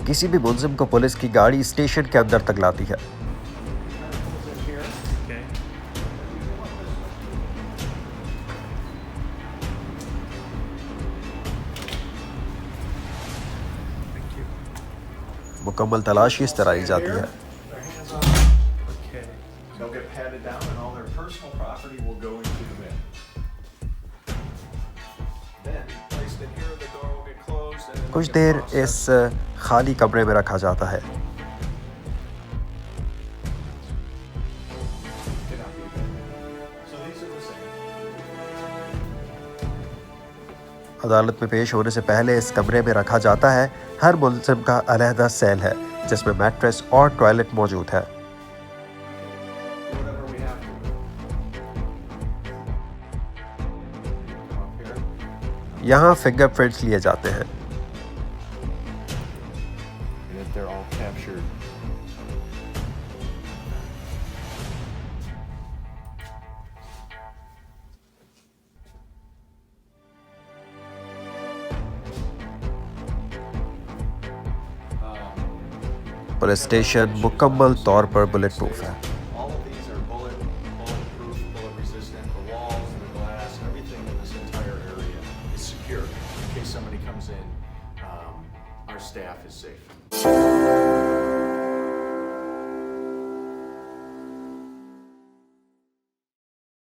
किसी भी मुलजिम को पुलिस की गाड़ी स्टेशन के अंदर तक लाती है। Okay. Thank you. मुकम्मल तलाशी इस तरह की जाती है। Their hands on. Okay. They'll get patted down and all their personal property will go into the bin. Then placed in here, the door will get closed and then कुछ they'll देर get processed. इस खाली कमरे में रखा जाता है। Cannot be there. So these are the same. अदालत में पेश होने से पहले इस कमरे में रखा जाता है। हर मुलजिम का अलहदा सेल है जिसमें मैट्रेस और टॉयलेट मौजूद है। Whatever we have to do. Come up here. यहाँ फिंगरप्रिंट्स लिए जाते हैं। And if they're all captured. Police station मुकम्मल तौर पर बुलेट प्रूफ है। All of these are bulletproof, bullet resistant. The walls, the glass, everything in this entire area is secure. In case somebody comes in, our staff is safe.